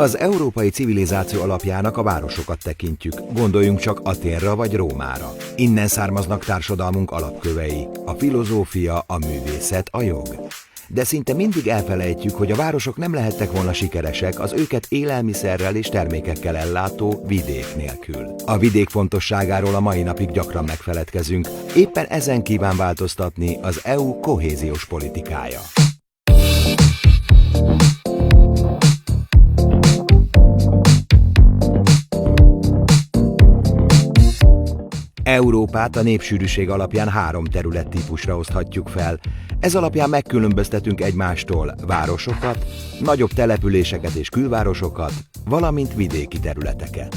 Az európai civilizáció alapjának a városokat tekintjük, gondoljunk csak Athénra vagy Rómára. Innen származnak társadalmunk alapkövei, a filozófia, a művészet, a jog. De szinte mindig elfelejtjük, hogy a városok nem lehettek volna sikeresek az őket élelmiszerrel és termékekkel ellátó vidék nélkül. A vidék fontosságáról a mai napig gyakran megfeledkezünk, éppen ezen kíván változtatni az EU kohéziós politikája. Európát a népsűrűség alapján 3 területtípusra oszthatjuk fel. Ez alapján megkülönböztetünk egymástól városokat, nagyobb településeket és külvárosokat, valamint vidéki területeket.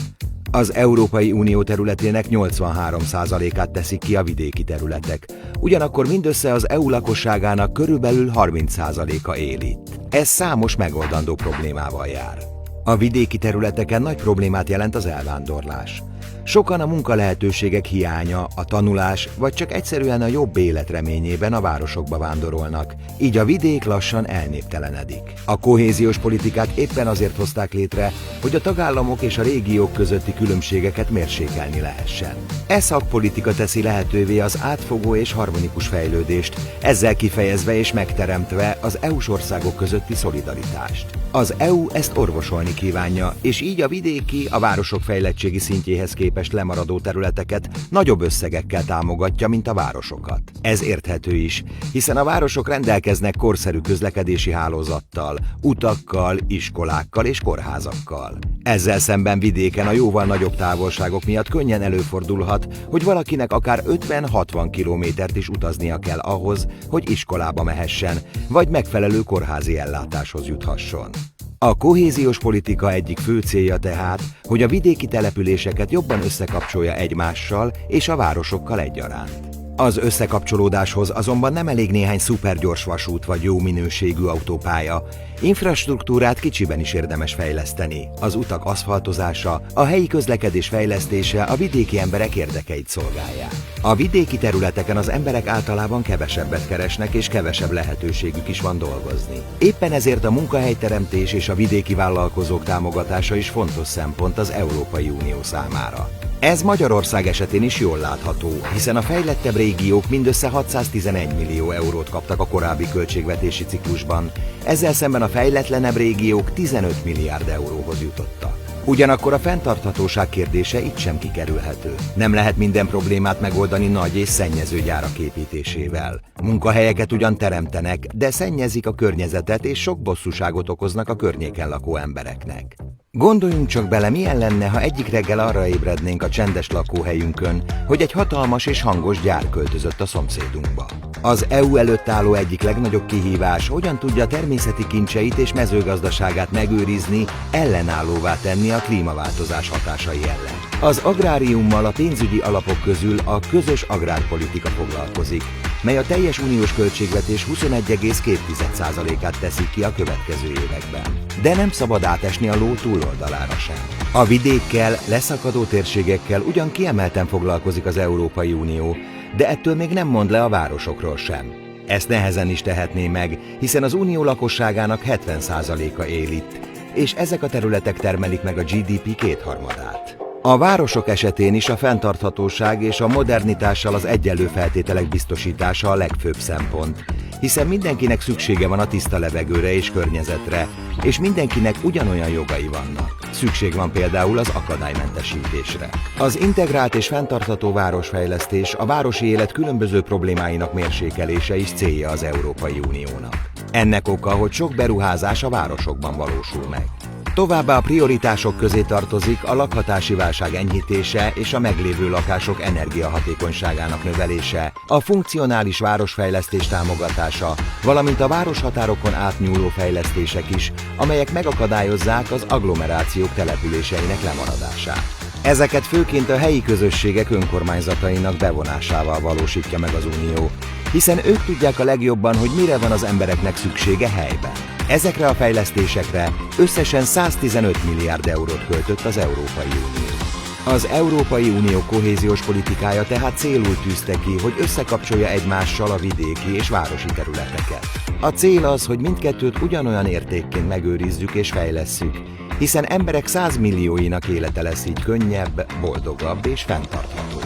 Az Európai Unió területének 83%-át teszik ki a vidéki területek, ugyanakkor mindössze az EU lakosságának körülbelül 30%-a él itt. Ez számos megoldandó problémával jár. A vidéki területeken nagy problémát jelent az elvándorlás. Sokan a munkalehetőségek hiánya, a tanulás, vagy csak egyszerűen a jobb élet reményében a városokba vándorolnak, így a vidék lassan elnéptelenedik. A kohéziós politikát éppen azért hozták létre, hogy a tagállamok és a régiók közötti különbségeket mérsékelni lehessen. E szakpolitika teszi lehetővé az átfogó és harmonikus fejlődést, ezzel kifejezve és megteremtve az EU-s országok közötti szolidaritást. Az EU ezt orvosolni kívánja, és így a vidéki, a városok fejlettségi szintjéhez képest lemaradó területeket nagyobb összegekkel támogatja, mint a városokat. Ez érthető is, hiszen a városok rendelkeznek korszerű közlekedési hálózattal, utakkal, iskolákkal és kórházakkal. Ezzel szemben vidéken a jóval nagyobb távolságok miatt könnyen előfordulhat, hogy valakinek akár 50-60 kilométert is utaznia kell ahhoz, hogy iskolába mehessen, vagy megfelelő kórházi ellátáshoz juthasson. A kohéziós politika egyik fő célja tehát, hogy a vidéki településeket jobban összekapcsolja egymással és a városokkal egyaránt. Az összekapcsolódáshoz azonban nem elég néhány szupergyors vasút vagy jó minőségű autópálya. Infrastruktúrát kicsiben is érdemes fejleszteni. Az utak aszfaltozása, a helyi közlekedés fejlesztése a vidéki emberek érdekeit szolgálják. A vidéki területeken az emberek általában kevesebbet keresnek és kevesebb lehetőségük is van dolgozni. Éppen ezért a munkahelyteremtés és a vidéki vállalkozók támogatása is fontos szempont az Európai Unió számára. Ez Magyarország esetén is jól látható, hiszen a fejlettebb régiók mindössze 611 millió eurót kaptak a korábbi költségvetési ciklusban, ezzel szemben a fejletlenebb régiók 15 milliárd euróhoz jutottak. Ugyanakkor a fenntarthatóság kérdése itt sem kikerülhető. Nem lehet minden problémát megoldani nagy és szennyező gyárak építésével. Munkahelyeket ugyan teremtenek, de szennyezik a környezetet és sok bosszúságot okoznak a környéken lakó embereknek. Gondoljunk csak bele, milyen lenne, ha egyik reggel arra ébrednénk a csendes lakóhelyünkön, hogy egy hatalmas és hangos gyár költözött a szomszédunkba. Az EU előtt álló egyik legnagyobb kihívás, hogyan tudja természeti kincseit és mezőgazdaságát megőrizni, ellenállóvá tenni a klímaváltozás hatásai ellen. Az agráriummal a pénzügyi alapok közül a közös agrárpolitika foglalkozik, mely a teljes uniós költségvetés 21,2%-át teszi ki a következő években. De nem szabad átesni a ló túloldalára sem. A vidékkel, leszakadó térségekkel ugyan kiemelten foglalkozik az Európai Unió, de ettől még nem mond le a városokról sem. Ezt nehezen is tehetné meg, hiszen az unió lakosságának 70%-a él itt, és ezek a területek termelik meg a GDP 2/3-át. A városok esetén is a fenntarthatóság és a modernitással az egyenlő feltételek biztosítása a legfőbb szempont, hiszen mindenkinek szüksége van a tiszta levegőre és környezetre, és mindenkinek ugyanolyan jogai vannak. Szükség van például az akadálymentesítésre. Az integrált és fenntartható városfejlesztés a városi élet különböző problémáinak mérsékelése is célja az Európai Uniónak. Ennek oka, hogy sok beruházás a városokban valósul meg. Továbbá a prioritások közé tartozik a lakhatási válság enyhítése és a meglévő lakások energiahatékonyságának növelése, a funkcionális városfejlesztés támogatása, valamint a városhatárokon átnyúló fejlesztések is, amelyek megakadályozzák az agglomerációk településeinek lemaradását. Ezeket főként a helyi közösségek önkormányzatainak bevonásával valósítja meg az Unió, hiszen ők tudják a legjobban, hogy mire van az embereknek szüksége helyben. Ezekre a fejlesztésekre összesen 115 milliárd eurót költött az Európai Unió. Az Európai Unió kohéziós politikája tehát célul tűzte ki, hogy összekapcsolja egymással a vidéki és városi területeket. A cél az, hogy mindkettőt ugyanolyan értékként megőrizzük és fejlesszük, hiszen emberek 100 millióinak élete lesz így könnyebb, boldogabb és fenntarthatóbb.